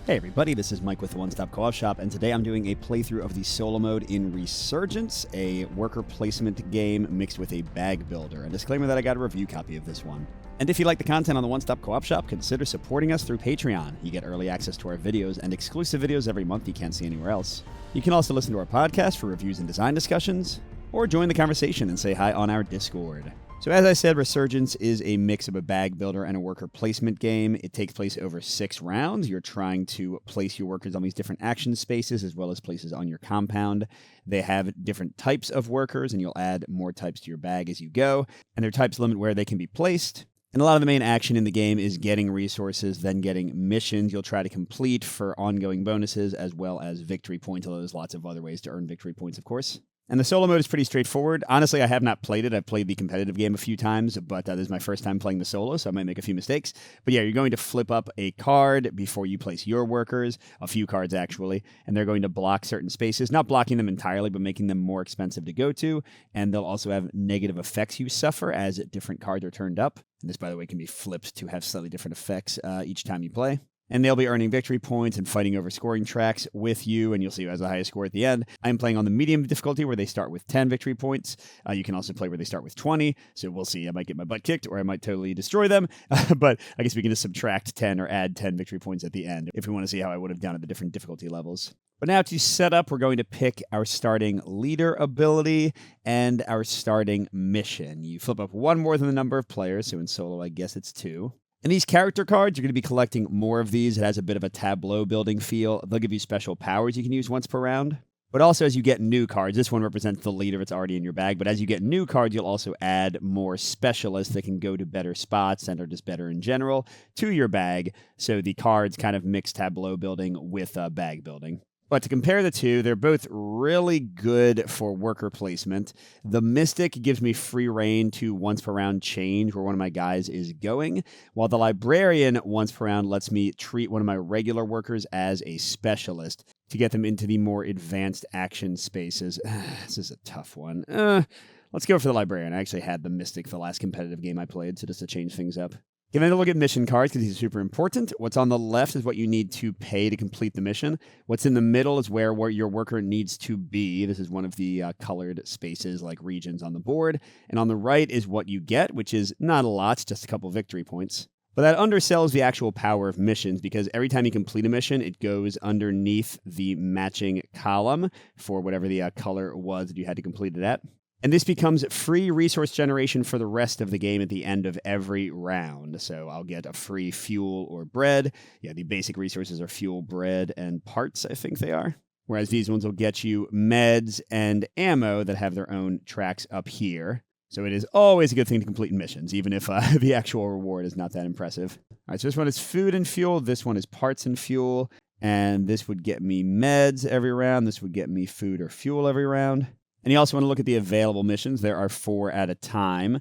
Hey everybody, this is Mike with the One Stop Co-op Shop, and today I'm doing a playthrough of the solo mode in Resurgence, a worker placement game mixed with a bag builder. A disclaimer that I got a review copy of this one. And if you like the content on the One Stop Co-op Shop, consider supporting us through Patreon. You get early access to our videos and exclusive videos every month you can't see anywhere else. You can also listen to our podcast for reviews and design discussions, or join the conversation and say hi on our Discord. So as I said, Resurgence is a mix of a bag builder and a worker placement game. It takes place over 6 rounds. You're trying to place your workers on these different action spaces as well as places on your compound. They have different types of workers, and you'll add more types to your bag as you go. And their types limit where they can be placed. And a lot of the main action in the game is getting resources, then getting missions you'll try to complete for ongoing bonuses as well as victory points, although there's lots of other ways to earn victory points, of course. And the solo mode is pretty straightforward. Honestly, I have not played it. I've played the competitive game a few times, but this is my first time playing the solo, so I might make a few mistakes. But yeah, you're going to flip up a card before you place your workers, a few cards actually, and they're going to block certain spaces, not blocking them entirely, but making them more expensive to go to. And they'll also have negative effects you suffer as different cards are turned up. And this, by the way, can be flipped to have slightly different effects each time you play. And they'll be earning victory points and fighting over scoring tracks with you, and you'll see who has the highest score at the end. I'm playing on the medium difficulty where they start with 10 victory points. You can also play where they start with 20, so we'll see. I might get my butt kicked, or I might totally destroy them, but I guess we can just subtract 10 or add 10 victory points at the end if we want to see how I would have done at the different difficulty levels. But now to set up, we're going to pick our starting leader ability and our starting mission. You flip up one more than the number of players, so in solo I guess it's 2. And these character cards, you're going to be collecting more of these. It has a bit of a tableau building feel. They'll give you special powers you can use once per round. But also as you get new cards, this one represents the leader. It's already in your bag. But as you get new cards, you'll also add more specialists that can go to better spots and are just better in general to your bag. So the cards kind of mix tableau building with bag building. But to compare the two, they're both really good for worker placement. The Mystic gives me free reign to once per round change where one of my guys is going, while the Librarian once per round lets me treat one of my regular workers as a specialist to get them into the more advanced action spaces. This is a tough one. Let's go for the Librarian. I actually had the Mystic the last competitive game I played, so just to change things up. Giving a look at mission cards because these are super important. What's on the left is what you need to pay to complete the mission. What's in the middle is where your worker needs to be. This is one of the colored spaces like regions on the board. And on the right is what you get, which is not a lot, just a couple victory points. But that undersells the actual power of missions because every time you complete a mission, it goes underneath the matching column for whatever the color was that you had to complete it at. And this becomes free resource generation for the rest of the game at the end of every round. So I'll get a free fuel or bread. Yeah, the basic resources are fuel, bread, and parts, I think they are. Whereas these ones will get you meds and ammo that have their own tracks up here. So it is always a good thing to complete missions, even if the actual reward is not that impressive. All right, so this one is food and fuel. This one is parts and fuel. And this would get me meds every round. This would get me food or fuel every round. And you also want to look at the available missions. There are 4 at a time.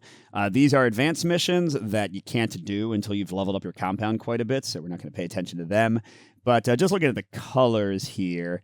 These are advanced missions that you can't do until you've leveled up your compound quite a bit, so we're not going to pay attention to them. But just looking at the colors here,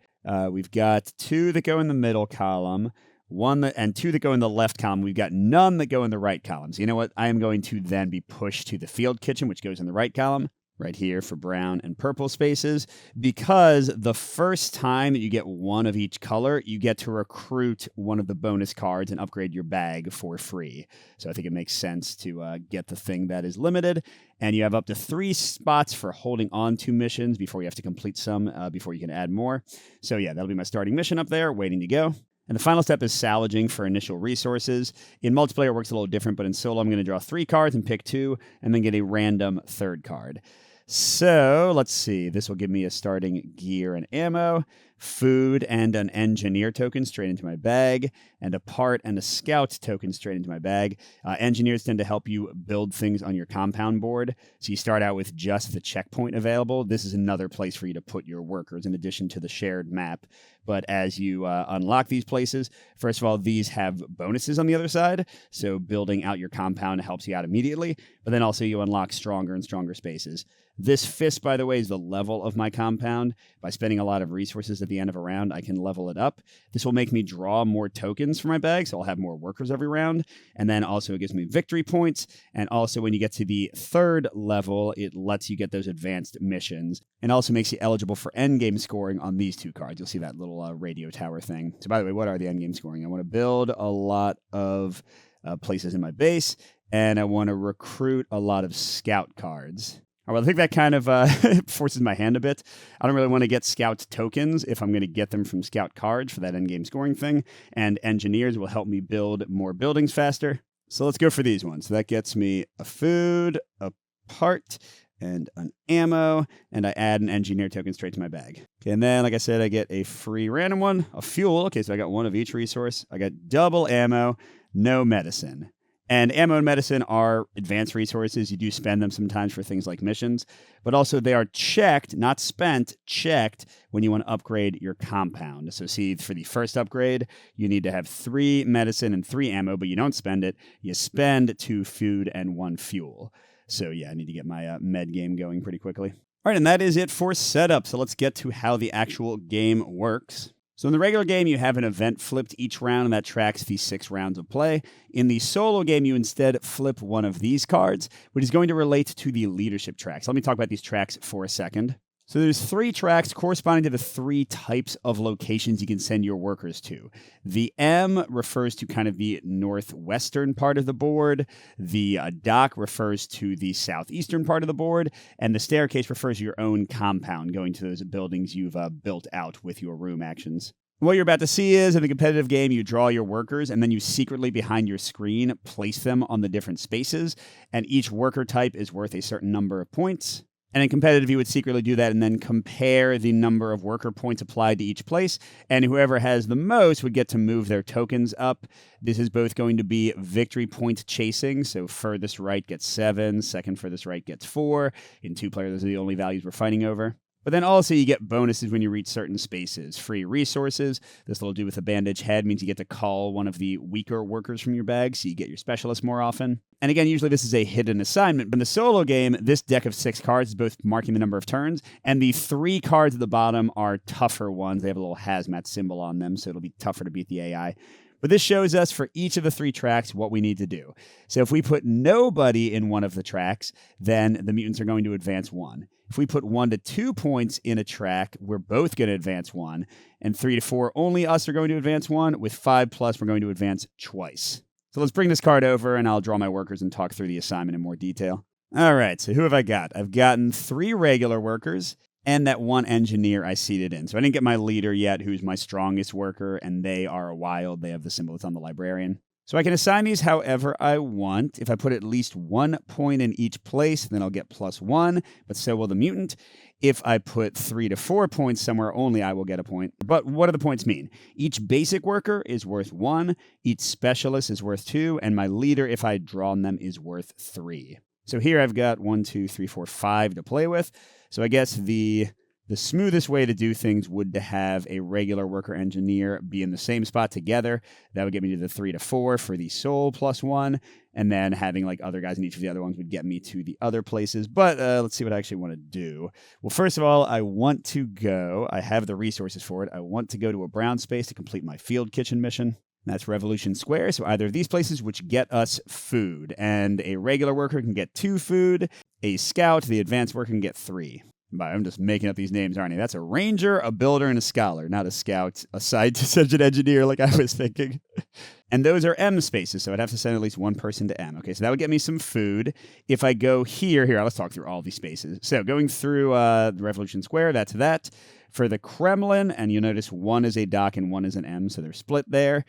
we've got 2 that go in the middle column, and 2 that go in the left column. We've got none that go in the right column. So you know what? I am going to then be pushed to the field kitchen, which goes in the right column. Right here for brown and purple spaces, because the first time that you get one of each color, you get to recruit one of the bonus cards and upgrade your bag for free. So I think it makes sense to get the thing that is limited, and you have up to 3 spots for holding on to missions before you have to complete some, before you can add more. So yeah, that'll be my starting mission up there, waiting to go. And the final step is salvaging for initial resources. In multiplayer, it works a little different, but in solo, I'm going to draw 3 cards and pick 2, and then get a random third card. So let's see. This will give me a starting gear and ammo, food and an engineer token straight into my bag, and a part and a scout token straight into my bag. Engineers tend to help you build things on your compound board. So you start out with just the checkpoint available. This is another place for you to put your workers in addition to the shared map. But as you unlock these places, first of all, these have bonuses on the other side. So building out your compound helps you out immediately. But then also you unlock stronger and stronger spaces. This fist, by the way, is the level of my compound. By spending a lot of resources at the end of a round, I can level it up. This will make me draw more tokens for my bag, so I'll have more workers every round. And then also it gives me victory points. And also when you get to the third level, it lets you get those advanced missions. And also makes you eligible for endgame scoring on these two cards. You'll see that little radio tower thing. So by the way, what are the endgame scoring? I want to build a lot of places in my base, and I want to recruit a lot of scout cards. All right, well, I think that kind of forces my hand a bit. I don't really want to get scout tokens if I'm going to get them from scout cards for that endgame scoring thing, and engineers will help me build more buildings faster. So let's go for these ones. So that gets me a food, a part, and an ammo, and I add an engineer token straight to my bag. Okay, and then, like I said, I get a free random one, a fuel. Okay, so I got one of each resource. I got double ammo, no medicine. And ammo and medicine are advanced resources. You do spend them sometimes for things like missions, but also they are checked, not spent, checked when you want to upgrade your compound. So see, for the first upgrade, you need to have 3 medicine and 3 ammo, but you don't spend it. You spend 2 food and 1 fuel. So yeah, I need to get my med game going pretty quickly. All right, and that is it for setup. So let's get to how the actual game works. So in the regular game, you have an event flipped each round, and that tracks the 6 rounds of play. In the solo game, you instead flip one of these cards, which is going to relate to the leadership tracks. Let me talk about these tracks for a second. So there's 3 tracks corresponding to the 3 types of locations you can send your workers to. The M refers to kind of the northwestern part of the board. The dock refers to the southeastern part of the board. And the staircase refers to your own compound, going to those buildings you've built out with your room actions. What you're about to see is, in the competitive game, you draw your workers, and then you secretly, behind your screen, place them on the different spaces. And each worker type is worth a certain number of points. And in competitive, you would secretly do that and then compare the number of worker points applied to each place. And whoever has the most would get to move their tokens up. This is both going to be victory point chasing. So furthest right gets 7, second furthest right gets 4. In 2-player, those are the only values we're fighting over. But then also you get bonuses when you reach certain spaces. Free resources. This will do with a bandage head means you get to call one of the weaker workers from your bag, so you get your specialist more often. And again, usually this is a hidden assignment. But in the solo game, this deck of 6 cards is both marking the number of turns, and the 3 cards at the bottom are tougher ones. They have a little hazmat symbol on them, so it'll be tougher to beat the AI. But this shows us for each of the 3 tracks what we need to do. So if we put nobody in one of the tracks, then the mutants are going to advance 1. If we put 1 to 2 points in a track, we're both going to advance 1. And 3 to 4, only us are going to advance 1. With 5 plus, we're going to advance twice. So let's bring this card over, and I'll draw my workers and talk through the assignment in more detail. All right, so who have I got? I've gotten 3 regular workers and that 1 engineer I seated in. So I didn't get my leader yet, who's my strongest worker, and they are a wild. They have the symbol that's on the librarian. So I can assign these however I want. If I put at least 1 point in each place, then I'll get +1, but so will the mutant. If I put 3 to 4 points somewhere, only I will get a point. But what do the points mean? Each basic worker is worth 1, each specialist is worth 2, and my leader, if I draw them, is worth 3. So here I've got 1, 2, 3, 4, 5 to play with. So I guess the smoothest way to do things would to have a regular worker engineer be in the same spot together. That would get me to the 3 to 4 for the soul +1. And then having like other guys in each of the other ones would get me to the other places. But let's see what I actually want to do. Well, first of all, I have the resources for it. I want to go to a brown space to complete my field kitchen mission. That's Revolution Square. So either of these places, which get us food. And a regular worker can get 2 food. A scout, the advanced worker, can get 3. I'm just making up these names, aren't I? That's a ranger, a builder, and a scholar, not a scout, a scientist, such an engineer like I was thinking. And those are M spaces, so I'd have to send at least 1 person to M. Okay, so that would get me some food. If I go here, let's talk through all these spaces. So going through the Revolution Square, that's that. For the Kremlin, and you'll notice 1 is a dock and 1 is an M, so they're split there.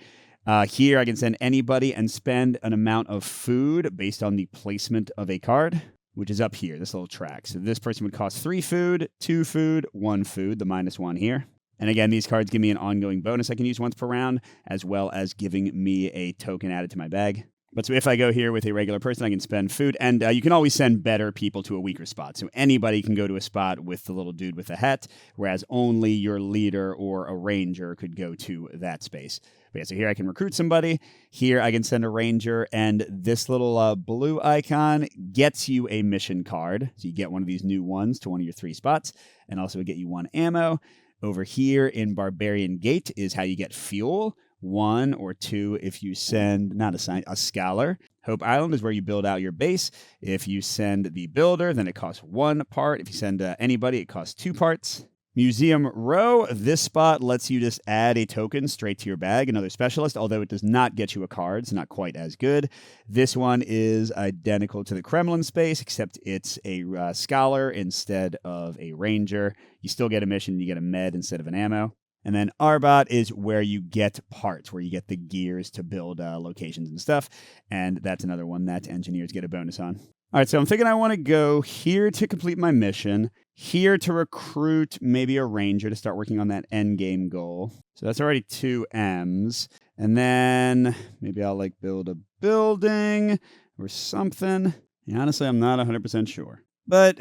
Here I can send anybody and spend an amount of food based on the placement of a card, which is up here, this little track. So this person would cost 3 food, 2 food, 1 food, the -1 here. And again, these cards give me an ongoing bonus I can use once per round, as well as giving me a token added to my bag. But so if I go here with a regular person, I can spend food, and you can always send better people to a weaker spot. So anybody can go to a spot with the little dude with the hat, whereas only your leader or a ranger could go to that space. But yeah, so here I can recruit somebody. Here I can send a ranger, and this little blue icon gets you a mission card. So you get one of these new ones to one of your 3 spots, and also get you 1 ammo. Over here in Barbarian Gate is how you get fuel. 1 or 2 if you send, not a scholar. Hope Island is where you build out your base. If you send the builder, then it costs 1 part. If you send anybody, it costs 2 parts. Museum Row, this spot lets you just add a token straight to your bag, another specialist, although it does not get you a card. It's not quite as good. This one is identical to the Kremlin space, except it's a scholar instead of a ranger. You still get a mission, you get a med instead of an ammo. And then Arbot is where you get parts, where you get the gears to build locations and stuff. And that's another one that engineers get a bonus on. All right, so I'm thinking I want to go here to complete my mission, here to recruit maybe a ranger to start working on that end game goal. So that's already 2 M's. And then maybe I'll build a building or something. Yeah, honestly, I'm not 100% sure. But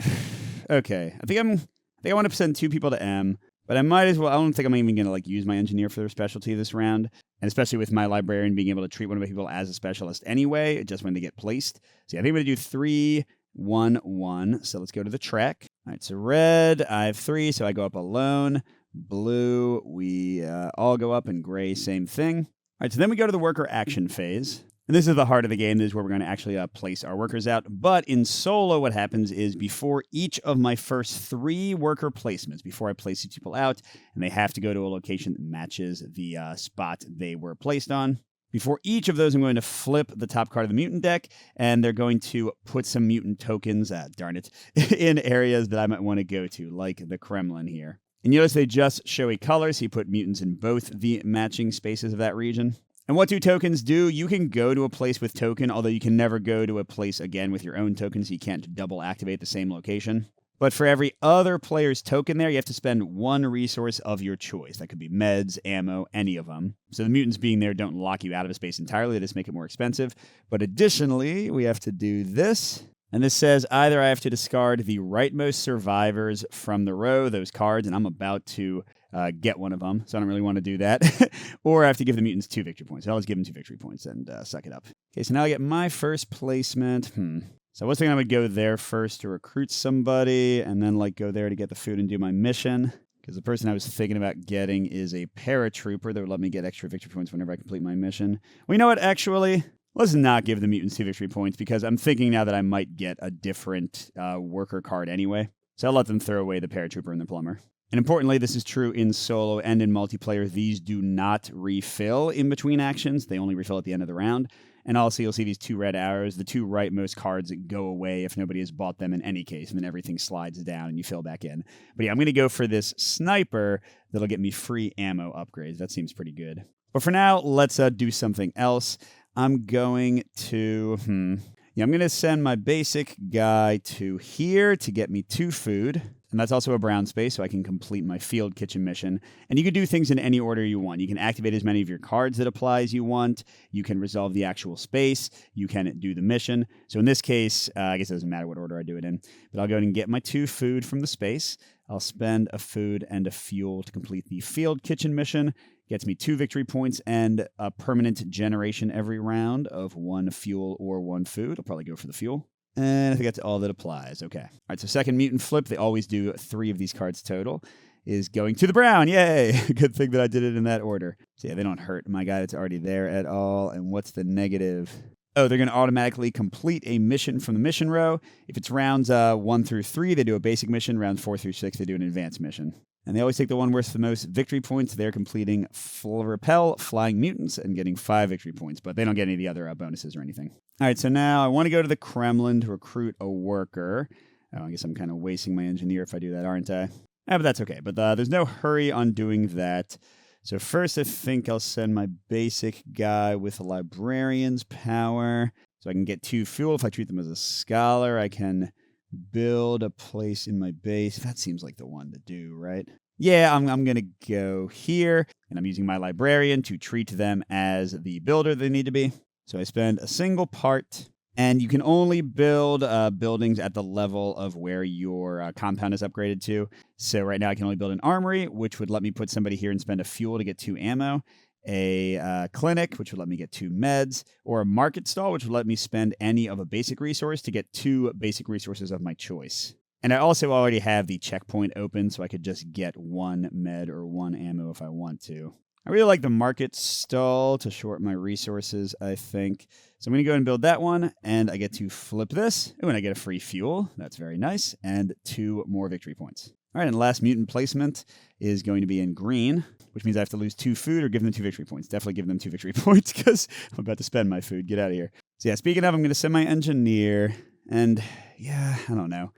okay, I think I want to send 2 people to M. But I might as well, I don't think I'm even going to use my engineer for their specialty this round. And especially with my librarian being able to treat one of my people as a specialist anyway, just when they get placed. So yeah, I think I'm going to do 3, 1, 1. So let's go to the track. All right, so red, I have 3, so I go up alone. Blue, we all go up, and gray, same thing. All right, so then we go to the worker action phase. And this is the heart of the game. This is where we're going to actually place our workers out. But in solo, what happens is before each of my first 3 worker placements, before I place these people out, and they have to go to a location that matches the spot they were placed on, before each of those, I'm going to flip the top card of the mutant deck, and they're going to put some mutant tokens, darn it, in areas that I might want to go to, like the Kremlin here. And you notice they just show a color, so you put mutants in both the matching spaces of that region. And what do tokens do? You can go to a place with token, although you can never go to a place again with your own token, so you can't double activate the same location. But for every other player's token there, you have to spend 1 resource of your choice. That could be meds, ammo, any of them. So the mutants being there don't lock you out of a space entirely, they just make it more expensive. But additionally, we have to do this. And this says either I have to discard the rightmost survivors from the row, those cards, and I'm about to get one of them, so I don't really want to do that. Or I have to give the mutants 2 victory points. I'll just give them 2 victory points and suck it up. Okay, so now I get my first placement. So I was thinking I would go there first to recruit somebody, and then go there to get the food and do my mission. Because the person I was thinking about getting is a paratrooper that would let me get extra victory points whenever I complete my mission. Well, you know what, actually? Let's not give the mutants 2 victory points, because I'm thinking now that I might get a different worker card anyway. So I'll let them throw away the paratrooper and the plumber. And importantly, this is true in solo and in multiplayer. These do not refill in between actions. They only refill at the end of the round. And also, you'll see these 2 red arrows. The 2 rightmost cards go away if nobody has bought them in any case, and then everything slides down and you fill back in. But yeah, I'm going to go for this sniper that'll get me free ammo upgrades. That seems pretty good. But for now, let's do something else. I'm going to, I'm going to send my basic guy to here to get me 2 food. And that's also a brown space, so I can complete my field kitchen mission. And you can do things in any order you want. You can activate as many of your cards that apply as you want. You can resolve the actual space. You can do the mission. So in this case, I guess it doesn't matter what order I do it in. But I'll go ahead and get my 2 food from the space. I'll spend a food and a fuel to complete the field kitchen mission. Gets me 2 victory points and a permanent generation every round of 1 fuel or 1 food. I'll probably go for the fuel. And I think that's all that applies. Okay. All right, so second mutant flip, they always do 3 of these cards total, is going to the brown. Yay! Good thing that I did it in that order. So yeah, they don't hurt my guy that's already there at all. And what's the negative? Oh, they're going to automatically complete a mission from the mission row. If it's rounds 1 through 3, they do a basic mission. Rounds 4 through 6, they do an advanced mission. And they always take the one worth the most victory points. They're completing repel flying mutants and getting 5 victory points, but they don't get any of the other bonuses or anything. All right, so now I want to go to the Kremlin to recruit a worker. Oh, I guess I'm kind of wasting my engineer if I do that, aren't I? But that's okay. But there's no hurry on doing that. So first, I think I'll send my basic guy with a librarian's power. So I can get 2 fuel. If I treat them as a scholar, I can build a place in my base. That seems like the one to do, right? Yeah, I'm going to go here, and I'm using my librarian to treat them as the builder they need to be. So I spend a single part, and you can only build buildings at the level of where your compound is upgraded to. So right now I can only build an armory, which would let me put somebody here and spend a fuel to get 2 ammo, a clinic, which would let me get 2 meds, or a market stall, which would let me spend any of a basic resource to get 2 basic resources of my choice. And I also already have the checkpoint open, so I could just get 1 med or 1 ammo if I want to. I really like the market stall to short my resources, I think. So I'm going to go ahead and build that one, and I get to flip this. Oh, and I get a free fuel. That's very nice. And 2 more victory points. All right, and the last mutant placement is going to be in green, which means I have to lose 2 food or give them 2 victory points. Definitely give them 2 victory points because I'm about to spend my food. Get out of here. So yeah, speaking of, I'm going to send my engineer, and yeah, I don't know.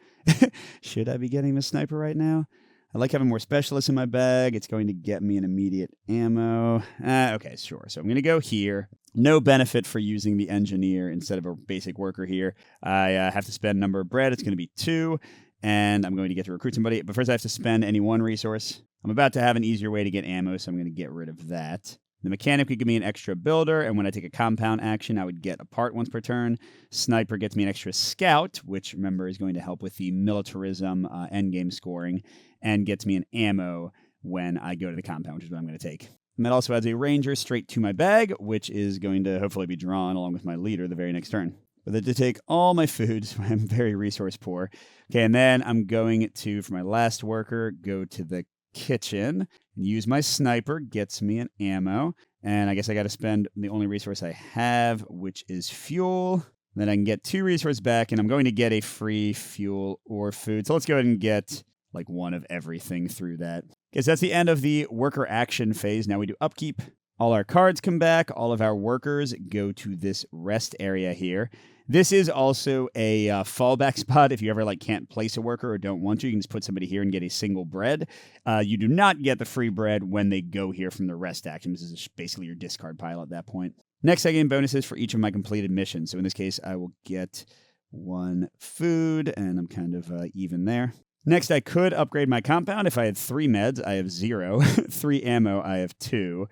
Should I be getting the sniper right now? I like having more specialists in my bag. It's going to get me an immediate ammo. Okay, sure. So I'm going to go here. No benefit for using the engineer instead of a basic worker here. I have to spend a number of bread. It's going to be 2. And I'm going to get to recruit somebody. But first I have to spend any 1 resource. I'm about to have an easier way to get ammo, so I'm going to get rid of that. The mechanic would give me an extra builder, and when I take a compound action, I would get a part once per turn. Sniper gets me an extra scout, which, remember, is going to help with the militarism endgame scoring, and gets me an ammo when I go to the compound, which is what I'm going to take. And that also adds a ranger straight to my bag, which is going to hopefully be drawn along with my leader the very next turn. But that did take all my food, so I'm very resource poor. Okay, and then I'm going to, for my last worker, go to the kitchen and use my sniper. Gets me an ammo, and I guess I got to spend the only resource I have, which is fuel. Then I can get 2 resources back, and I'm going to get a free fuel or food. So let's go ahead and get like 1 of everything through that. Okay, so that's the end of the worker action phase. Now we do upkeep. All our cards come back. All of our workers go to this rest area here. This is also a fallback spot if you ever can't place a worker or don't want to. You can just put somebody here and get a single bread. You do not get the free bread when they go here from the rest action. This is basically your discard pile at that point. Next, I gain bonuses for each of my completed missions. So in this case, I will get 1 food, and I'm kind of even there. Next, I could upgrade my compound. If I had 3 meds, I have 0. 3 ammo, I have 2.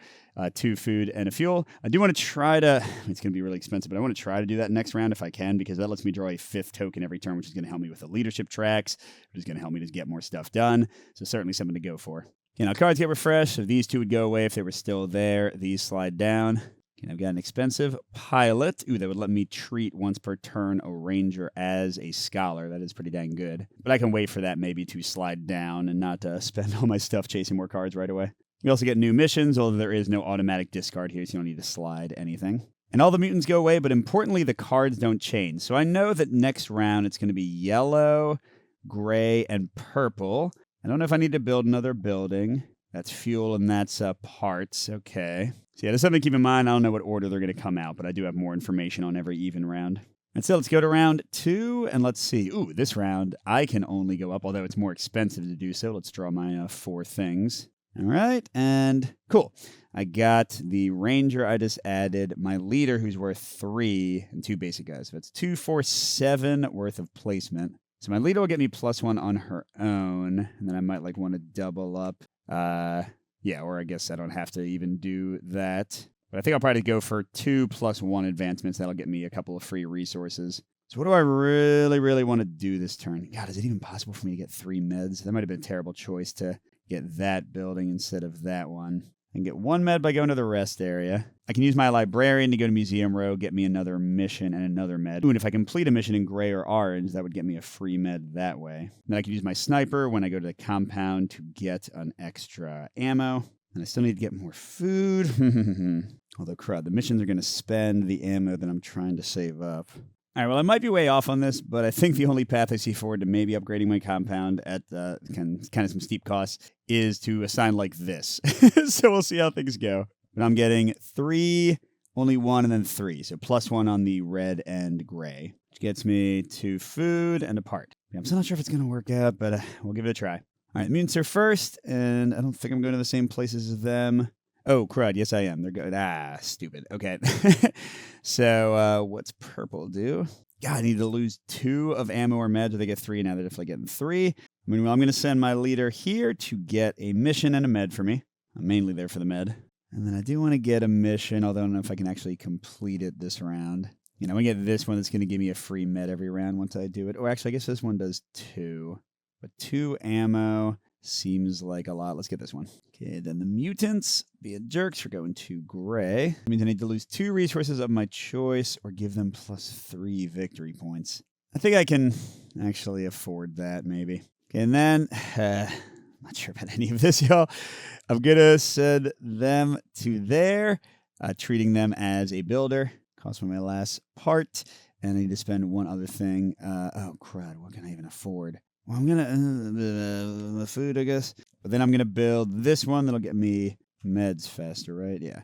2 food and a fuel. I do want to try to, it's going to be really expensive, but I want to try to do that next round if I can, because that lets me draw a 5th token every turn, which is going to help me with the leadership tracks, which is going to help me just get more stuff done. So certainly something to go for. Okay, now cards get refreshed. So these 2 would go away if they were still there. These slide down. Okay, I've got an expensive pilot. Ooh, that would let me treat once per turn a ranger as a scholar. That is pretty dang good. But I can wait for that maybe to slide down and not spend all my stuff chasing more cards right away. You also get new missions, although there is no automatic discard here, so you don't need to slide anything. And all the mutants go away, but importantly, the cards don't change. So I know that next round it's going to be yellow, gray, and purple. I don't know if I need to build another building. That's fuel and that's parts. Okay. So yeah, there's something to keep in mind. I don't know what order they're going to come out, but I do have more information on every even round. And so let's go to round 2, and let's see. Ooh, this round I can only go up, although it's more expensive to do so. Let's draw my 4 things. All right, and cool. I got the ranger I just added, my leader who's worth 3, and 2 basic guys. So that's 2, 4, 7 worth of placement. So my leader will get me +1 on her own, and then I might want to double up. Yeah, or I guess I don't have to even do that. But I think I'll probably go for 2 + 1 advancements. That'll get me a couple of free resources. So what do I really, really want to do this turn? God, is it even possible for me to get 3 meds? That might have been a terrible choice to get that building instead of that one. I can get 1 med by going to the rest area. I can use my librarian to go to Museum Row, get me another mission and another med. Ooh, and if I complete a mission in gray or orange, that would get me a free med that way. Then I can use my sniper when I go to the compound to get an extra ammo. And I still need to get more food. Although, crud, the missions are going to spend the ammo that I'm trying to save up. All right, well, I might be way off on this, but I think the only path I see forward to maybe upgrading my compound at kind of some steep costs is to assign like this. So we'll see how things go. But I'm getting 3, only 1, and then 3. So +1 on the red and gray, which gets me 2 food and a part. I'm still not sure if it's going to work out, but we'll give it a try. All right, mutants are first, and I don't think I'm going to the same places as them. Oh, crud. Yes, I am. They're good. Stupid. Okay. So what's purple do? God, I need to lose 2 of ammo or meds. They get 3 now. They're definitely getting 3. Meanwhile, I'm going to send my leader here to get a mission and a med for me. I'm mainly there for the med. And then I do want to get a mission, although I don't know if I can actually complete it this round. You know, I get this one that's going to give me a free med every round once I do it. Or actually, I guess this one does 2. But 2 ammo seems like a lot. Let's get this one. Okay, then the mutants, be a jerks for going 2 gray. That means I need to lose 2 resources of my choice or give them +3 victory points. I think I can actually afford that, maybe. Okay, and then, not sure about any of this, y'all. I'm going to send them to there, treating them as a builder. Cost me my last part, and I need to spend one other thing. Oh, crud, what can I even afford? Well, I'm going to, food, I guess. But then I'm going to build this one that'll get me meds faster, right? Yeah.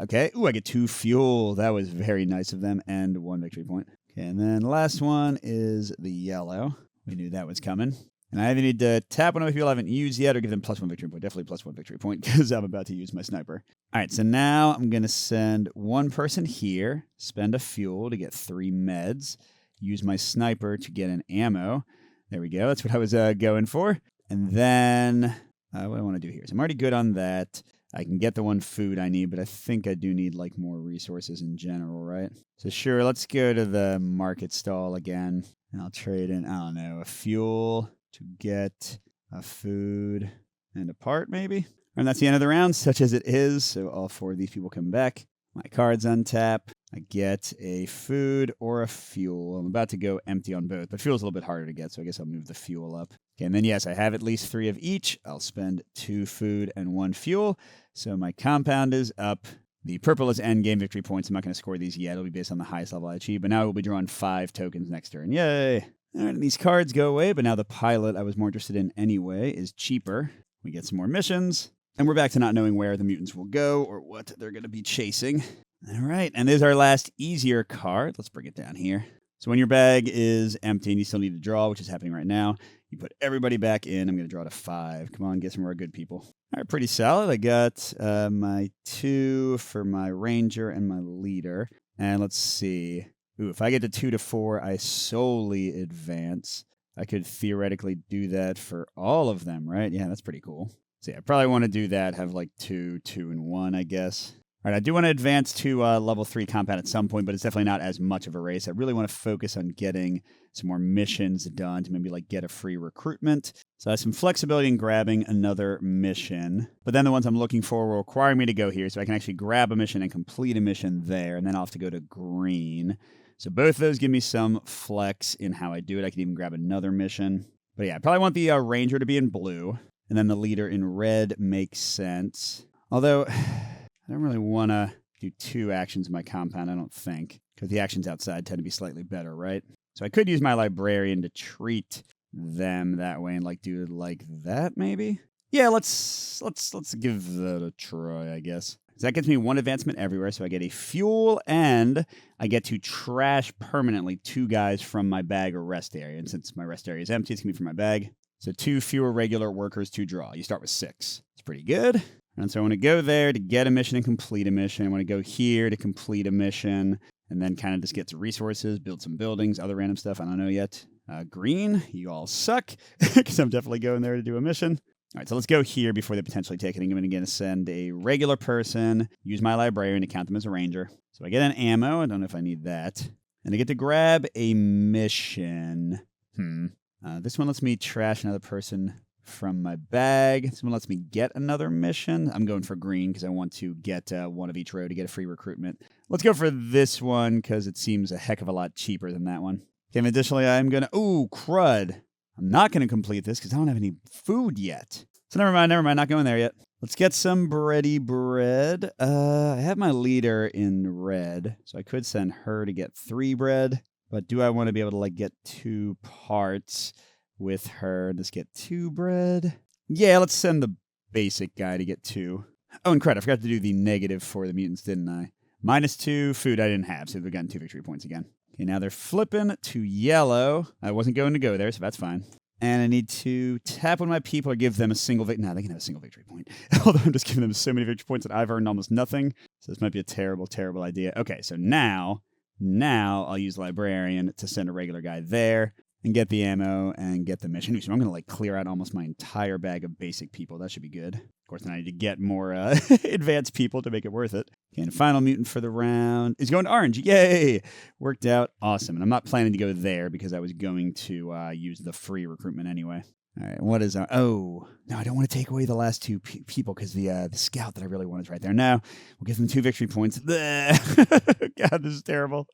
Okay. Ooh, I get 2 fuel. That was very nice of them, and 1 victory point. Okay, and then the last one is the yellow. We knew that was coming. And I either need to tap one of the people I haven't used yet or give them +1 victory point. Definitely +1 victory point because I'm about to use my sniper. All right, so now I'm going to send one person here, spend a fuel to get 3 meds, use my sniper to get an ammo. There we go. That's what I was going for. And then what do I want to do here? So I'm already good on that. I can get the 1 food I need, but I think I do need like more resources in general, right? So sure, let's go to the market stall again. And I'll trade in, I don't know, a fuel to get a food and a part, maybe? And that's the end of the round, such as it is. So all 4 of these people come back. My cards untap. I get a food or a fuel. I'm about to go empty on both, but fuel's a little bit harder to get, so I guess I'll move the fuel up. Okay, and then yes, I have at least 3 of each. I'll spend 2 food and 1 fuel. So my compound is up. The purple is endgame victory points. I'm not going to score these yet. It'll be based on the highest level I achieve, but now we'll be drawing 5 tokens next turn. Yay! All right, and these cards go away, but now the pilot I was more interested in anyway is cheaper. We get some more missions, and we're back to not knowing where the mutants will go or what they're going to be chasing. All right, and there's our last easier card. Let's bring it down here. So when your bag is empty and you still need to draw, which is happening right now, you put everybody back in. I'm going to draw to 5. Come on, get some more good people. All right, pretty solid. I got my 2 for my ranger and my leader. And let's see. Ooh, if I get to 2 to 4, I solely advance. I could theoretically do that for all of them, right? Yeah, that's pretty cool. So yeah, I probably want to do that, have like 2, 2, and 1, I guess. All right, I do want to advance to level 3 compound at some point, but it's definitely not as much of a race. I really want to focus on getting some more missions done to maybe like get a free recruitment. So I have some flexibility in grabbing another mission. But then the ones I'm looking for will require me to go here, so I can actually grab a mission and complete a mission there, and then I'll have to go to green. So both of those give me some flex in how I do it. I can even grab another mission. But yeah, I probably want the ranger to be in blue, and then the leader in red makes sense. Although I don't really want to do 2 actions in my compound, I don't think, because the actions outside tend to be slightly better, right? So I could use my librarian to treat them that way and like do it like that, maybe? Yeah, let's give that a try, I guess. So that gets me 1 advancement everywhere, so I get a fuel, and I get to trash permanently 2 guys from my bag or rest area. And since my rest area is empty, it's going to be from my bag. So 2 fewer regular workers to draw. You start with 6. It's pretty good. And so I want to go there to get a mission and complete a mission. I want to go here to complete a mission, and then kind of just get to resources, build some buildings, other random stuff. I don't know yet. Green, you all suck, because I'm definitely going there to do a mission. All right, so let's go here before they potentially take it. I'm going to send a regular person, use my librarian to count them as a ranger. So I get an ammo. I don't know if I need that. And I get to grab a mission. This one lets me trash another person from my bag. This one lets me get another mission. I'm going for green because I want to get 1 of each row to get a free recruitment. Let's go for this one because it seems a heck of a lot cheaper than that one. Okay, and additionally, I'm going to... Ooh, crud. I'm not going to complete this because I don't have any food yet. So never mind, not going there yet. Let's get some bready bread. I have my leader in red, so I could send her to get 3 bread. But do I want to be able to like get 2 parts with her? Just get 2 bread? Yeah, let's send the basic guy to get 2. Oh, and crud, I forgot to do the negative for the mutants, didn't I? -2 food I didn't have, so they've gotten 2 victory points again. Okay, now they're flipping to yellow. I wasn't going to go there, so that's fine. And I need to tap one of my people or give them a single victory. No, they can have a single victory point. Although I'm just giving them so many victory points that I've earned almost nothing. So this might be a terrible, terrible idea. Okay, so now I'll use Librarian to send a regular guy there. and get the ammo and get the mission. So I'm going to clear out almost my entire bag of basic people. That should be good. Of course, then I need to get more advanced people to make it worth it. Okay, and final mutant for the round is going to orange. Yay! Worked out awesome. And I'm not planning to go there because I was going to use the free recruitment anyway. All right, what is oh, no, I don't want to take away the last two people because the scout that I really want is right there. No, we'll give them 2 victory points. God, this is terrible.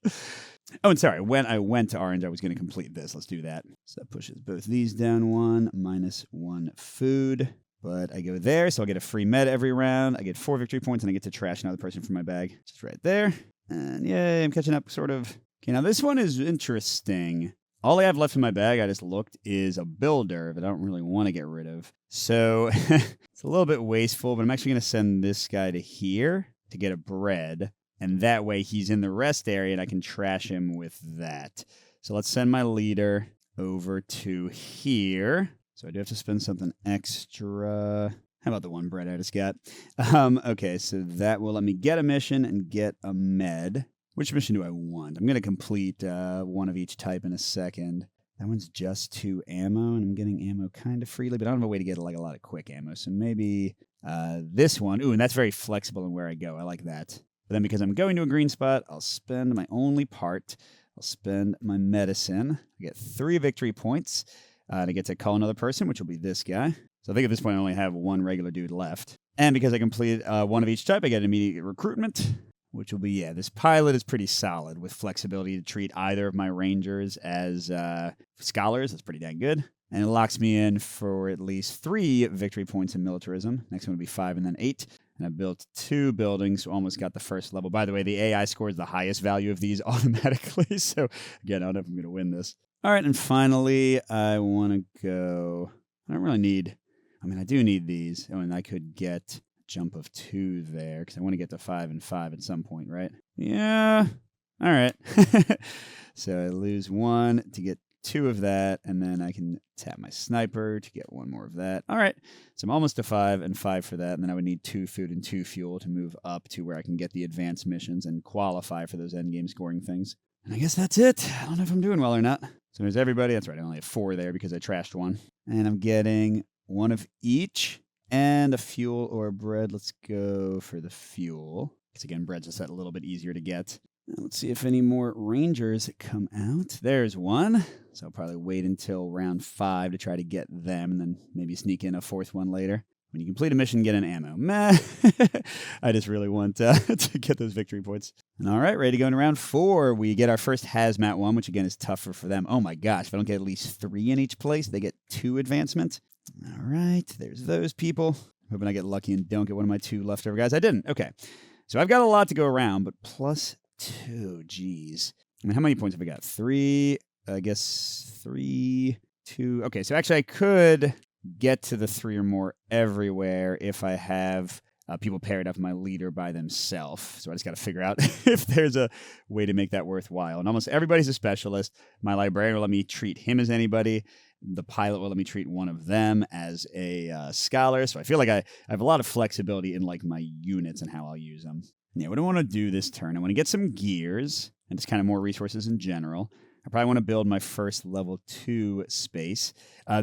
Oh, and sorry, when I went to orange, I was going to complete this. Let's do that. So that pushes both these down 1, -1 food. But I go there, so I'll get a free med every round. I get 4 victory points, and I get to trash another person from my bag. Just right there. And yay, I'm catching up, sort of. Okay, now this one is interesting. All I have left in my bag, I just looked, is a builder that I don't really want to get rid of. So it's a little bit wasteful, but I'm actually going to send this guy to here to get a bread. And that way he's in the rest area and I can trash him with that. So let's send my leader over to here. So I do have to spend something extra. How about the 1 bread I just got? Okay, so that will let me get a mission and get a med. Which mission do I want? I'm going to complete 1 of each type in a second. That one's just 2 ammo, and I'm getting ammo kind of freely, but I don't have a way to get a lot of quick ammo. So maybe this one. Ooh, and that's very flexible in where I go. I like that. But then because I'm going to a green spot, I'll spend my only part. I'll spend my medicine. I get 3 victory points. And I get to call another person, which will be this guy. So I think at this point I only have 1 regular dude left. And because I completed 1 of each type, I get immediate recruitment. Which will be, this pilot is pretty solid with flexibility to treat either of my rangers as scholars. That's pretty dang good. And it locks me in for at least 3 victory points in militarism. Next one will be 5 and then 8. And I built 2 buildings, so almost got the first level. By the way, the AI scores the highest value of these automatically. So again, I don't know if I'm going to win this. All right, and finally, I want to go... I don't really need... I do need these. Oh, and I could get... jump of 2 there because I want to get to 5 and 5 at some point, right? Yeah. All right. So I lose 1 to get 2 of that, and then I can tap my sniper to get 1 more of that. All right. So I'm almost to 5 and 5 for that, and then I would need 2 food and 2 fuel to move up to where I can get the advanced missions and qualify for those endgame scoring things. And I guess that's it. I don't know if I'm doing well or not. So there's everybody. That's right. I only have 4 there because I trashed 1. And I'm getting 1 of each. And a fuel or a bread. Let's go for the fuel. Because again, bread's just a little bit easier to get. Let's see if any more rangers come out. There's 1. So I'll probably wait until round 5 to try to get them. And then maybe sneak in a 4th one later. When you complete a mission, get an ammo. Meh. I just really want to get those victory points. And all right, ready to go into round 4. We get our first hazmat one, which again is tougher for them. Oh my gosh, if I don't get at least 3 in each place, they get 2 advancements. All right, there's those people. Hoping I get lucky and don't get one of my 2 leftover guys. I didn't. Okay. So I've got a lot to go around, but +2. Geez. How many points have I got? 3. I guess 3, 2. Okay, so actually I could get to the 3 or more everywhere if I have people paired up my leader by themselves. So I just got to figure out if there's a way to make that worthwhile. And almost everybody's a specialist. My librarian will let me treat him as anybody. The pilot will let me treat one of them as a scholar. So I feel like I have a lot of flexibility in my units and how I'll use them. Yeah, what do I want to do this turn? I want to get some gears and just kind of more resources in general. I probably want to build my first level 2 space.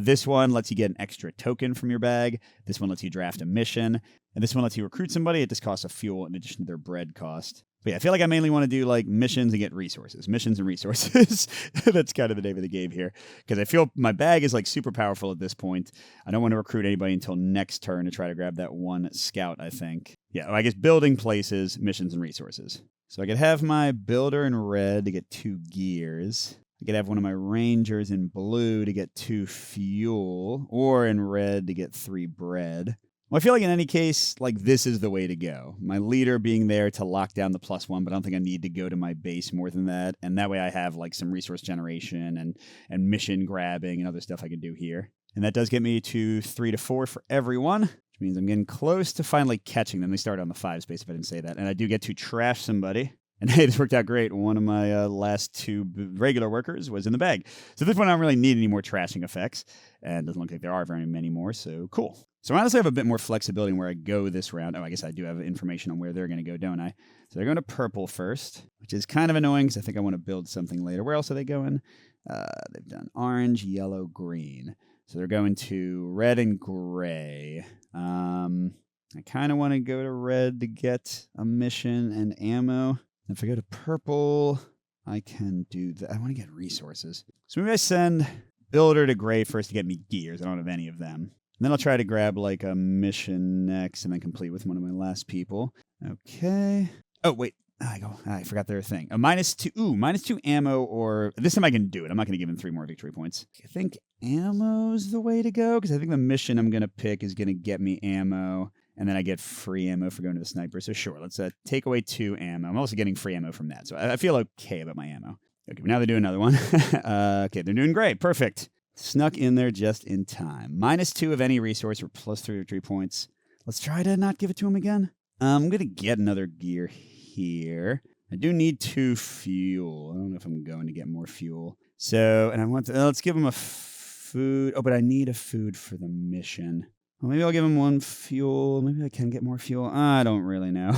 This one lets you get an extra token from your bag. This one lets you draft a mission. And this one lets you recruit somebody. It just costs a fuel in addition to their bread cost. But yeah, I feel like I mainly want to do missions and get resources. Missions and resources. That's kind of the name of the game here. Because I feel my bag is super powerful at this point. I don't want to recruit anybody until next turn to try to grab that 1 scout, I think. Yeah, I guess building places, missions, and resources. So I could have my builder in red to get 2 gears. I could have one of my rangers in blue to get 2 fuel. Or in red to get 3 bread. Well, I feel like in any case, this is the way to go. My leader being there to lock down the +1, but I don't think I need to go to my base more than that. And that way I have some resource generation and mission grabbing and other stuff I can do here. And that does get me to 3 to 4 for everyone, which means I'm getting close to finally catching them. They start on the 5 space if I didn't say that. And I do get to trash somebody. And hey, this worked out great. One of my last 2 regular workers was in the bag. So this one I don't really need any more trashing effects. And it doesn't look like there are very many more, so cool. So I honestly have a bit more flexibility in where I go this round. Oh, I guess I do have information on where they're going to go, don't I? So they're going to purple first, which is kind of annoying because I think I want to build something later. Where else are they going? They've done orange, yellow, green. So they're going to red and gray. I kind of want to go to red to get a mission and ammo. If I go to purple, I can do that. I want to get resources. So maybe I send builder to gray first to get me gears. I don't have any of them. And then I'll try to grab like a mission next and then complete with one of my last people. Okay. Oh, wait. I forgot their thing. -2 ammo, or this time I can do it. I'm not going to give him 3 more victory points. I think ammo's the way to go because I think the mission I'm going to pick is going to get me ammo, and then I get free ammo for going to the sniper. So sure, let's take away 2 ammo. I'm also getting free ammo from that, so I feel okay about my ammo. Okay, now they do another one. Okay, they're doing great. Perfect. Snuck in there just in time. -2 of any resource or +3 victory points. Let's try to not give it to him again. I'm going to get another gear here. I do need 2 fuel. I don't know if I'm going to get more fuel. So, and I want to, let's give him a food. Oh, but I need a food for the mission. Well, maybe I'll give him 1 fuel. Maybe I can get more fuel. I don't really know.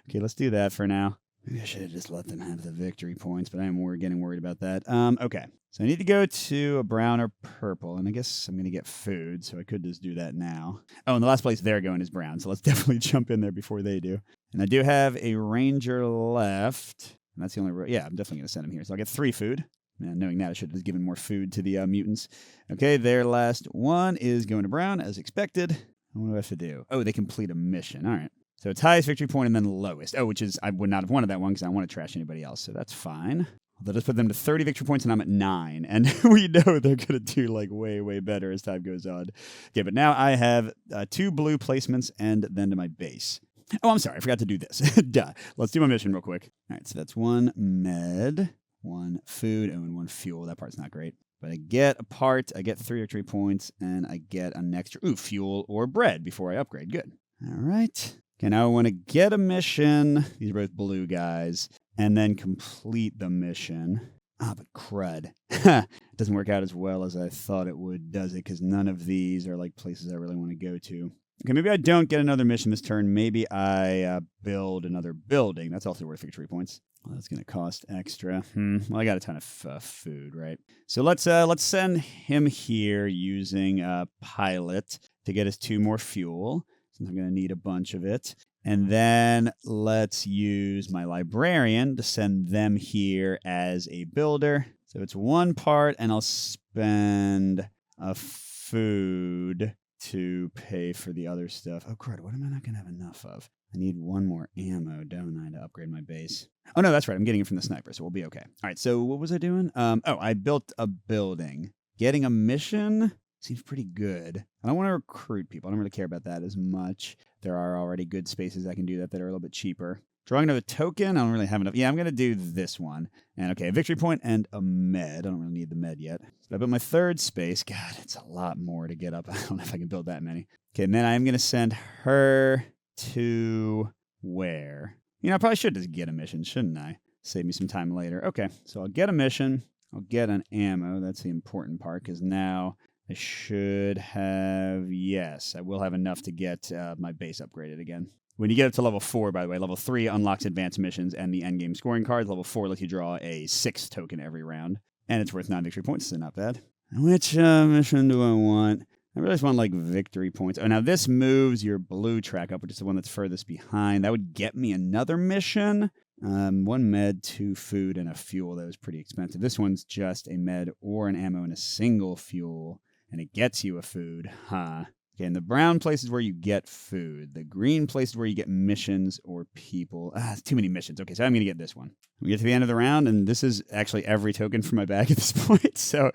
Okay, let's do that for now. Maybe I should have just let them have the victory points, but I am getting worried about that. Okay, so I need to go to a brown or purple, and I guess I'm going to get food, so I could just do that now. Oh, and the last place they're going is brown, so let's definitely jump in there before they do. And I do have a ranger left, and that's the only... Yeah, I'm definitely going to send him here, so I'll get 3 food. And knowing that, I should have given more food to the mutants. Okay, their last one is going to brown, as expected. What do I have to do? Oh, they complete a mission. All right. So it's highest victory point and then lowest. Oh, which is, I would not have wanted that one because I don't want to trash anybody else. So that's fine. They'll just put them to 30 victory points and I'm at 9. And we know they're going to do like way, way better as time goes on. Okay, but now I have 2 blue placements and then to my base. Oh, I'm sorry. I forgot to do this. Duh. Let's do my mission real quick. All right, so that's 1 med, 1 food, and 1 fuel. That part's not great. But I get a part, I get 3 victory points, and I get an extra, fuel or bread before I upgrade. Good. All right. Okay, now I want to get a mission. These are both blue guys. And then complete the mission. Ah, but crud. It doesn't work out as well as I thought it would, does it? Because none of these are like places I really want to go to. Okay, maybe I don't get another mission this turn. Maybe I build another building. That's also worth victory points. Well, that's going to cost extra. Well, I got a ton of food, right? So let's send him here using pilot to get us 2 more fuel. Since I'm going to need a bunch of it. And then let's use my librarian to send them here as a builder. So it's 1 part, and I'll spend a food to pay for the other stuff. Oh, crud, what am I not going to have enough of? I need 1 more ammo, don't I, to upgrade my base? Oh, no, that's right. I'm getting it from the sniper, so we'll be okay. All right, so what was I doing? I built a building. Getting a mission seems pretty good. I don't want to recruit people. I don't really care about that as much. There are already good spaces I can do that are a little bit cheaper. Drawing another token, I don't really have enough. Yeah, I'm going to do this one. And okay, a victory point and a med. I don't really need the med yet. So I built my 3rd space. God, it's a lot more to get up. I don't know if I can build that many. Okay, and then I'm going to send her to where? You know, I probably should just get a mission, shouldn't I? Save me some time later. Okay, so I'll get a mission. I'll get an ammo. That's the important part because now I should have, yes, I will have enough to get my base upgraded again. When you get up to level 4, by the way, level 3 unlocks advanced missions and the endgame scoring cards. Level 4 lets you draw a 6th token every round. And it's worth 9 victory points, so not bad. Which mission do I want? I really just want, like, victory points. Oh, now this moves your blue track up, which is the one that's furthest behind. That would get me another mission. 1 med, 2 food, and a fuel. That was pretty expensive. This one's just a med or an ammo and a single fuel. And it gets you a food. Okay, and the brown place is where you get food. The green place is where you get missions or people. It's too many missions. Okay, so I'm going to get this one. We get to the end of the round, and this is actually every token from my bag at this point. So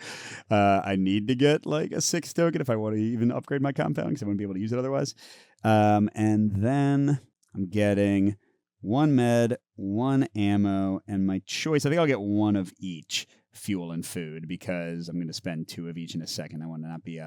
I need to get like a 6th token if I want to even upgrade my compound, because I wouldn't be able to use it otherwise. And then I'm getting 1 med, 1 ammo, and my choice, I think I'll get 1 of each. Fuel and food, because I'm going to spend 2 of each in a second. I want to not be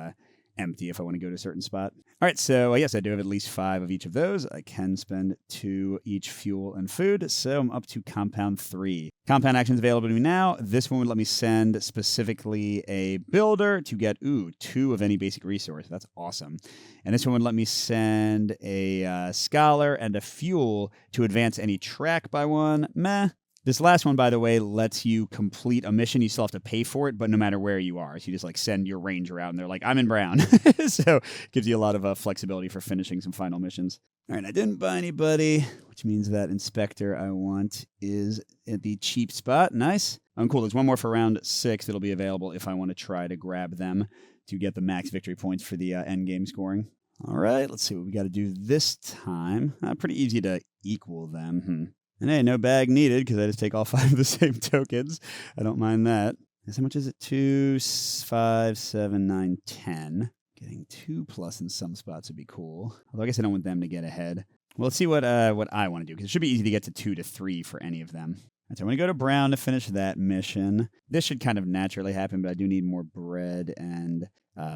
empty if I want to go to a certain spot. All right, so yes, I do have at least 5 of each of those. I can spend 2 each fuel and food, so I'm up to compound 3. Compound actions available to me now. This one would let me send specifically a builder to get, 2 of any basic resource. That's awesome. And this one would let me send a scholar and a fuel to advance any track by 1. Meh. This last one, by the way, lets you complete a mission. You still have to pay for it, but no matter where you are. So you just like send your ranger out and they're like, I'm in Brown. So it gives you a lot of flexibility for finishing some final missions. All right, I didn't buy anybody, which means that inspector I want is at the cheap spot. Nice. Oh, cool. There's one more for round 6 that'll be available if I want to try to grab them to get the max victory points for the end game scoring. All right, let's see what we got to do this time. Pretty easy to equal them. And hey, no bag needed because I just take all 5 of the same tokens. I don't mind that. How much is it? 2, 5, 7, 9, 10. Getting 2+ in some spots would be cool. Although I guess I don't want them to get ahead. Well, let's see what I want to do because it should be easy to get to 2 to 3 for any of them. So I'm going to go to Brown to finish that mission. This should kind of naturally happen, but I do need more bread and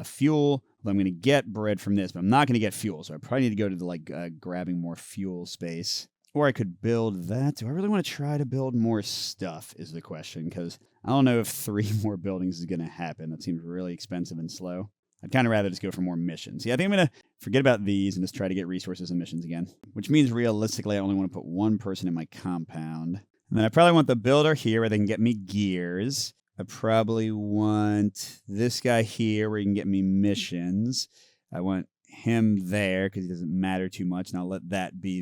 fuel. I'm going to get bread from this, but I'm not going to get fuel. So I probably need to go to the grabbing more fuel space. Or I could build that. Do I really want to try to build more stuff is the question, because I don't know if 3 more buildings is going to happen. That seems really expensive and slow. I'd kind of rather just go for more missions. Yeah, I think I'm going to forget about these and just try to get resources and missions again, which means realistically I only want to put 1 person in my compound. And then I probably want the builder here where they can get me gears. I probably want this guy here where he can get me missions. I want him there because he doesn't matter too much, and I'll let that be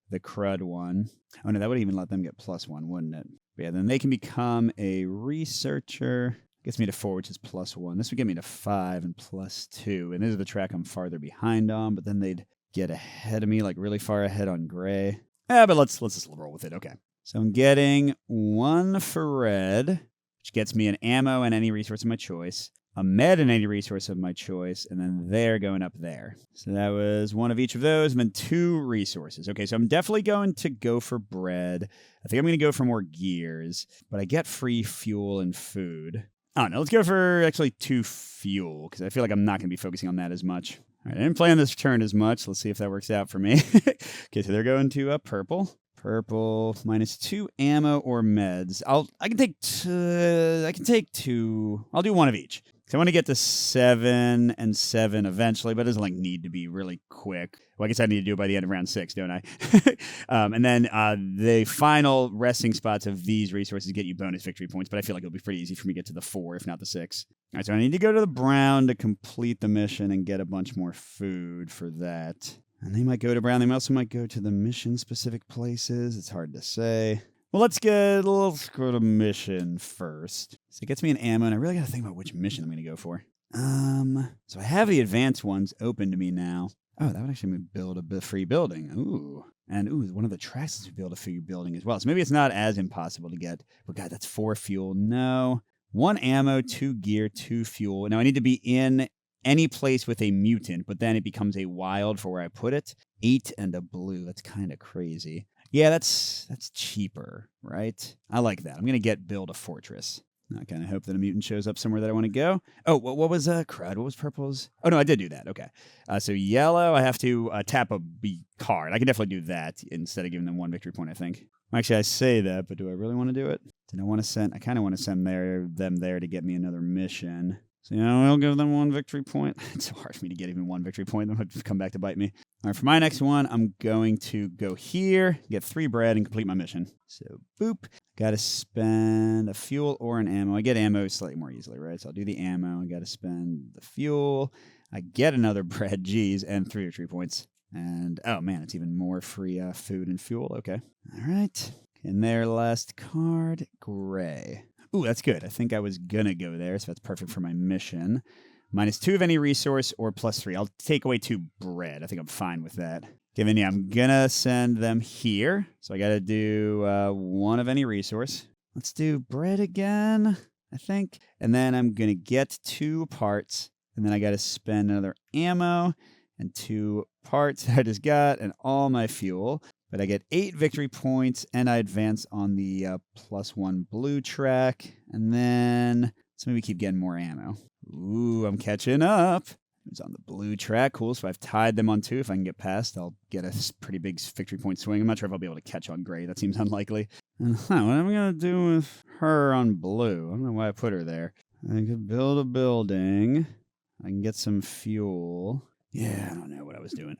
the crud one. Oh no, that would even let them get +1, wouldn't it? But yeah, then they can become a researcher. Gets me to 4, which is +1. This would get me to 5 and +2. And this is the track I'm farther behind on, but then they'd get ahead of me, like really far ahead on gray. But let's just roll with it. Okay. So I'm getting 1 for red, which gets me an ammo and any resource of my choice. A med and any resource of my choice, and then they're going up there. So that was 1 of each of those, and then 2 resources. Okay, so I'm definitely going to go for bread. I think I'm going to go for more gears, but I get free fuel and food. Oh, no, let's go for actually 2 fuel, because I feel like I'm not going to be focusing on that as much. All right, I didn't play on this turn as much. Let's see if that works out for me. Okay, so they're going to purple. Purple, -2 ammo or meds. I can take 2. I'll do 1 of each. So I want to get to 7 and 7 eventually, but it doesn't need to be really quick. Well, I guess I need to do it by the end of round 6, don't I? And then the final resting spots of these resources get you bonus victory points, but I feel like it'll be pretty easy for me to get to the 4, if not the 6. All right, so I need to go to the Brown to complete the mission and get a bunch more food for that. And they might go to Brown. They also might go to the mission-specific places. It's hard to say. Well, let's go to mission first. So it gets me an ammo, and I really got to think about which mission I'm going to go for. So I have the advanced ones open to me now. Oh, that would actually build a free building. Ooh. And one of the tracks is to build a free building as well. So maybe it's not as impossible to get. But God, that's 4 fuel. No. 1 ammo, 2 gear, 2 fuel. Now I need to be in any place with a mutant, but then it becomes a wild for where I put it. 8 and a blue. That's kind of crazy. Yeah, that's cheaper, right? I like that. I'm going to build a fortress. I kind of hope that a mutant shows up somewhere that I want to go. Oh, what was crud? What was purple's? Oh, no, I did do that. Okay. So yellow, I have to tap a B card. I can definitely do that instead of giving them 1 victory point, I think. Actually, I say that, but do I really want to do it? I kind of want to send them there to get me another mission. So, I'll give them 1 victory point. It's so hard for me to get even 1 victory point. They'll just come back to bite me. All right, for my next one, I'm going to go here, get 3 bread, and complete my mission. So, boop. Got to spend a fuel or an ammo. I get ammo slightly more easily, right? So I'll do the ammo. I got to spend the fuel. I get another bread, geez, and 3 victory points. And, oh, man, it's even more free food and fuel. Okay. All right. In their last card, gray. Ooh, that's good. I think I was going to go there, so that's perfect for my mission. -2 of any resource or +3. I'll take away 2 bread. I think I'm fine with that. Given, I'm going to send them here. So I got to do 1 of any resource. Let's do bread again, I think. And then I'm going to get 2 parts. And then I got to spend another ammo and 2 parts that I just got and all my fuel. But I get 8 victory points, and I advance on the +1 blue track. And then let's maybe keep getting more ammo. Ooh, I'm catching up. Who's on the blue track? Cool. So I've tied them on 2. If I can get past, I'll get a pretty big victory point swing. I'm not sure if I'll be able to catch on gray. That seems unlikely. And what am I going to do with her on blue? I don't know why I put her there. I could build a building. I can get some fuel. Yeah, I don't know what I was doing.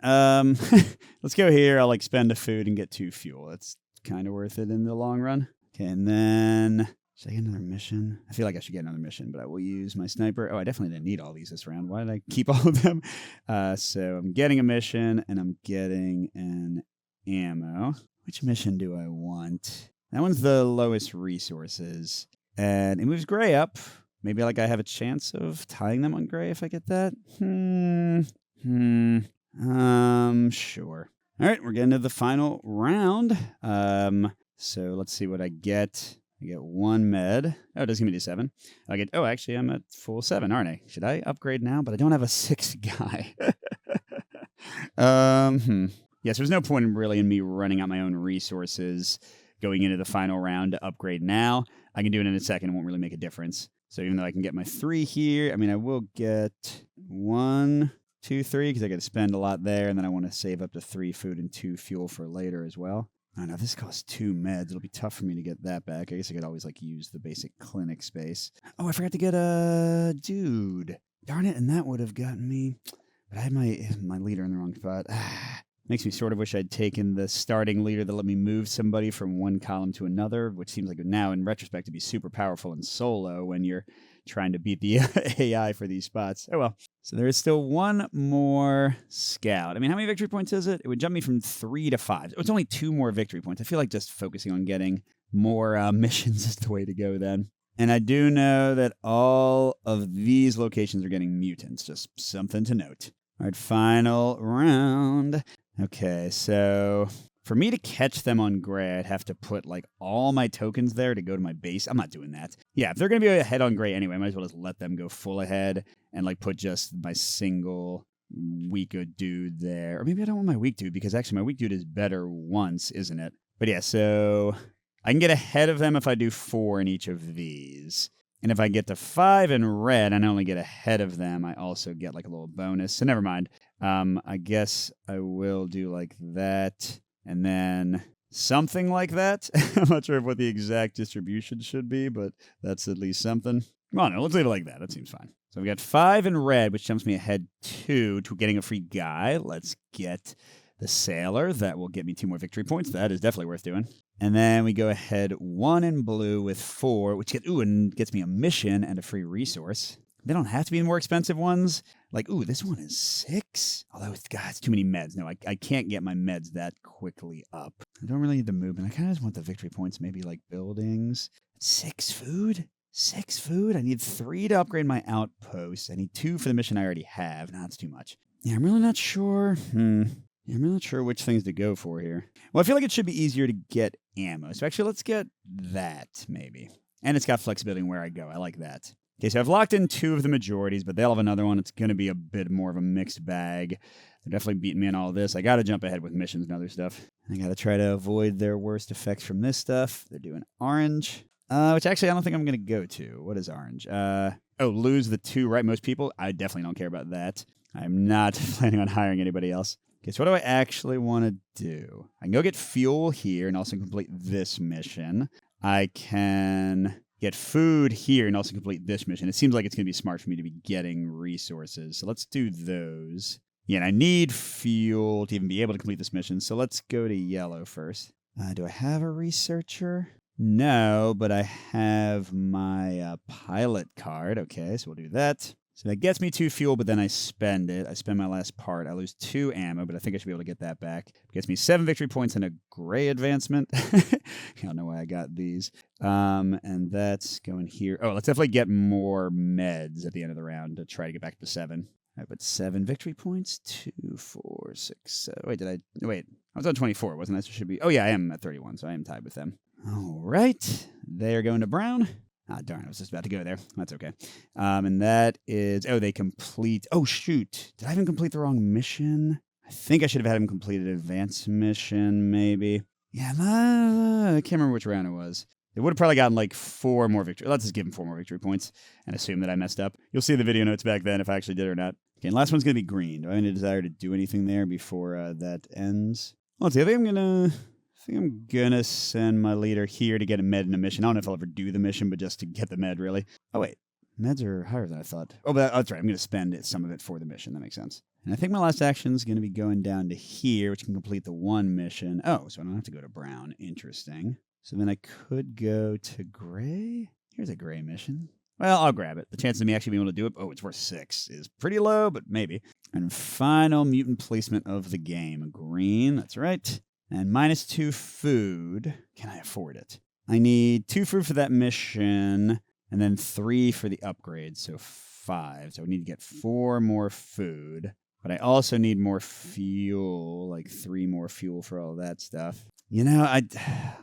Let's go here. I'll spend a food and get 2 fuel. That's kind of worth it in the long run. Okay, and then should I get another mission? I feel like I should get another mission, but I will use my sniper. Oh, I definitely didn't need all these this round. Why did I keep all of them? So I'm getting a mission, and I'm getting an ammo. Which mission do I want? That one's the lowest resources. And it moves gray up. Maybe I have a chance of tying them on gray if I get that? Sure. All right, we're getting to the final round. So let's see what I get. I get 1 med. Oh, it does give me to 7. Actually, I'm at full 7, aren't I? Should I upgrade now? But I don't have a 6th guy. Yes, there's no point really in me running out my own resources going into the final round to upgrade now. I can do it in a second. It won't really make a difference. So even though I can get my 3 here, I will get 1, 2, 3, because I got to spend a lot there, and then I want to save up to 3 food and 2 fuel for later as well. Oh, now this costs 2 meds. It'll be tough for me to get that back. I guess I could always use the basic clinic space. Oh, I forgot to get a dude. Darn it, and that would have gotten me. But I had my leader in the wrong spot. Makes me sort of wish I'd taken the starting leader that let me move somebody from one column to another, which seems like now in retrospect to be super powerful in solo when you're trying to beat the AI for these spots. Oh well. So there is still 1 more scout. How many victory points is it? It would jump me from 3 to 5. It's only 2 more victory points. I feel like just focusing on getting more missions is the way to go then. And I do know that all of these locations are getting mutants. Just something to note. All right, final round. Okay, so for me to catch them on gray, I'd have to put all my tokens there to go to my base. I'm not doing that. Yeah, if they're going to be ahead on gray anyway, I might as well just let them go full ahead and put just my single weak dude there. Or maybe I don't want my weak dude because actually my weak dude is better once, isn't it? But yeah, so I can get ahead of them if I do 4 in each of these. And if I get to 5 in red and I only get ahead of them, I also get a little bonus. So never mind. I guess I will do that and then something like that. I'm not sure what the exact distribution should be, but that's at least something. Come on, let's leave it like that. That seems fine. So we got 5 in red, which jumps me ahead 2 to getting a free guy. Let's get the sailor. That will get me 2 more victory points. That is definitely worth doing. And then we go ahead 1 in blue with 4, which gets me a mission and a free resource. They don't have to be the more expensive ones. This one is 6. Although it's too many meds. No, I can't get my meds that quickly up. I don't really need the movement. I kind of just want the victory points, maybe buildings. 6 food? 6 food? I need 3 to upgrade my outpost. I need 2 for the mission I already have. No, that's too much. Yeah, I'm really not sure. I'm really not sure which things to go for here. Well, I feel like it should be easier to get ammo. So actually, let's get that, maybe. And it's got flexibility in where I go. I like that. Okay, so I've locked in 2 of the majorities, but they'll have another one. It's going to be a bit more of a mixed bag. They're definitely beating me on all this. I got to jump ahead with missions and other stuff. I got to try to avoid their worst effects from this stuff. They're doing orange, which actually I don't think I'm going to go to. What is orange? Lose the 2 rightmost people. I definitely don't care about that. I'm not planning on hiring anybody else. Okay, so what do I actually want to do? I can go get fuel here and also complete this mission. I can get food here and also complete this mission. It seems like it's going to be smart for me to be getting resources. So let's do those. Yeah, and I need fuel to even be able to complete this mission. So let's go to yellow first. Do I have a researcher? No, but I have my pilot card. Okay, so we'll do that. So that gets me 2 fuel, but then I spend it. I spend my last part. I lose 2 ammo, but I think I should be able to get that back. It gets me 7 victory points and a gray advancement. I don't know why I got these. And that's going here. Oh, let's definitely get more meds at the end of the round to try to get back to 7. I put 7 victory points. 2, 4, 6, 7. Wait, I was on 24, wasn't I? So it should be. Oh, yeah, I am at 31, so I am tied with them. All right. They are going to brown. Ah, darn, I was just about to go there. That's okay. And that is, they complete, shoot. Did I even complete the wrong mission? I think I should have had him complete an advanced mission, maybe. Yeah, I can't remember which round it was. They would have probably gotten like 4 more victory. Let's just give them 4 more victory points and assume that I messed up. You'll see the video notes back then if I actually did or not. Okay, and last one's going to be green. Do I have any desire to do anything there before that ends? Let's see. I think I'm gonna send my leader here to get a med in a mission. I don't know if I'll ever do the mission, but just to get the med, really. Oh, wait. Meds are higher than I thought. Oh, but that's right. I'm going to spend some of it for the mission. That makes sense. And I think my last action is going to be going down to here, which can complete the 1 mission. Oh, so I don't have to go to brown. Interesting. So then I could go to gray. Here's a gray mission. Well, I'll grab it. The chances of me actually being able to do it, it's worth 6, is pretty low, but maybe. And final mutant placement of the game. Green, that's right. And -2 food. Can I afford it? I need 2 food for that mission, and then 3 for the upgrade, so 5. So I need to get 4 more food. But I also need more fuel, like 3 more fuel for all that stuff. You know,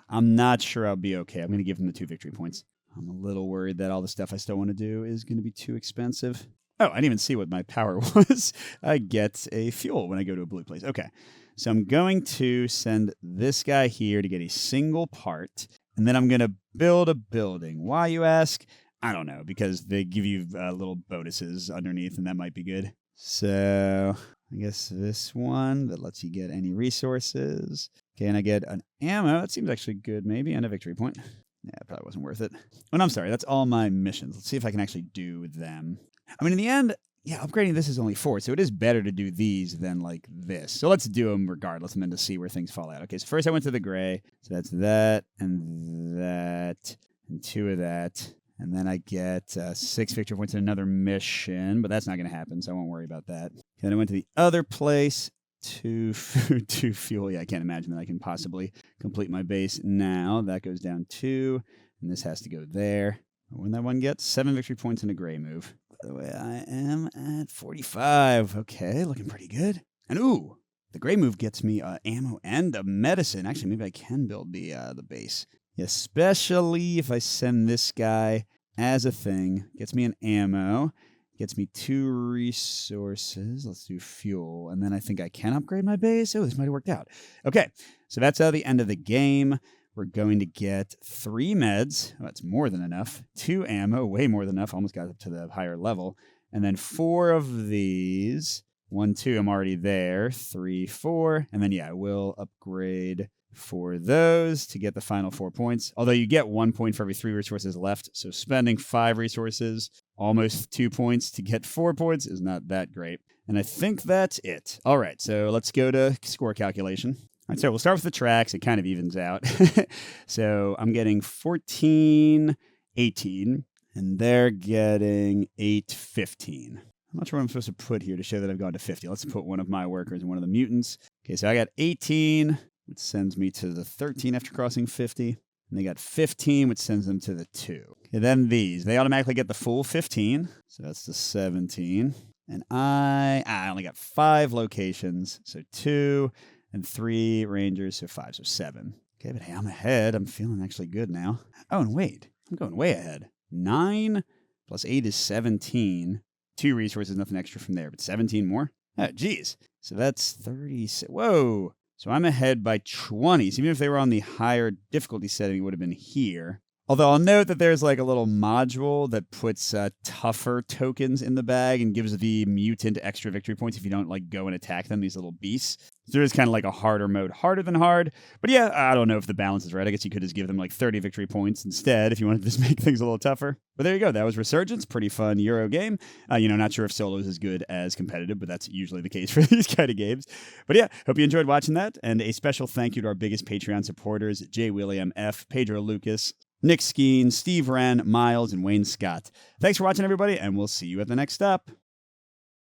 I'm not sure I'll be okay. I'm going to give them the 2 victory points. I'm a little worried that all the stuff I still want to do is going to be too expensive. Oh, I didn't even see what my power was. I get a fuel when I go to a blue place. Okay, so I'm going to send this guy here to get a single part, and then I'm going to build a building. Why, you ask? I don't know, because they give you little bonuses underneath, and that might be good. So I guess this one that lets you get any resources. Okay, and I get an ammo. That seems actually good, maybe, and a victory point. Yeah, it probably wasn't worth it. Oh, no, I'm sorry. That's all my missions. Let's see if I can actually do them. I mean, in the end, yeah, upgrading this is only 4, so it is better to do these than, like, this. So let's do them regardless, and then to see where things fall out. Okay, so first I went to the gray. So that's that, and 2 of that. And then I get 6 victory points in another mission, but that's not going to happen, so I won't worry about that. Then I went to the other place. 2 food, 2 fuel. Yeah, I can't imagine that I can possibly complete my base now. That goes down 2, and this has to go there. When that one gets 7 victory points in a gray move. By the way, I am at 45. Okay, looking pretty good. And ooh, the gray move gets me ammo and a medicine. Actually, maybe I can build the base. Yeah, especially if I send this guy as a thing. Gets me an ammo. Gets me 2 resources. Let's do fuel. And then I think I can upgrade my base. Oh, this might have worked out. Okay, so that's the end of the game. We're going to get 3 meds. Oh, that's more than enough. 2 ammo, way more than enough. Almost got up to the higher level. And then 4 of these. 1, 2, I'm already there. 3, 4. And then, yeah, I will upgrade for those to get the final 4 points. Although you get 1 point for every 3 resources left. So spending 5 resources, almost 2 points to get 4 points is not that great. And I think that's it. All right, so let's go to score calculation. All right, so we'll start with the tracks. It kind of evens out. So I'm getting 14, 18, and they're getting 8, 15. I'm not sure what I'm supposed to put here to show that I've gone to 50. Let's put one of my workers and one of the mutants. Okay, so I got 18, which sends me to the 13 after crossing 50. And they got 15, which sends them to the 2. Okay, then these. They automatically get the full 15. So that's the 17. And I only got 5 locations. So 2 and 3 rangers, so 5, so 7. Okay, but hey, I'm ahead. I'm feeling actually good now. Oh, and wait. I'm going way ahead. 9 plus 8 is 17. 2 resources, nothing extra from there, but 17 more? Oh, geez. So that's 30. Whoa. So I'm ahead by 20. So even if they were on the higher difficulty setting, it would have been here. Although I'll note that there's like a little module that puts tougher tokens in the bag and gives the mutant extra victory points if you don't like go and attack them, these little beasts. So there is kind of like a harder mode, harder than hard. But yeah, I don't know if the balance is right. I guess you could just give them like 30 victory points instead if you wanted to just make things a little tougher. But there you go. That was Resurgence. Pretty fun Euro game. Not sure if solo is as good as competitive, but that's usually the case for these kind of games. But yeah, hope you enjoyed watching that. And a special thank you to our biggest Patreon supporters, J. William F., Pedro Lucas, Nick Skeen, Steve Wren, Miles, and Wayne Scott. Thanks for watching, everybody, and we'll see you at the next stop.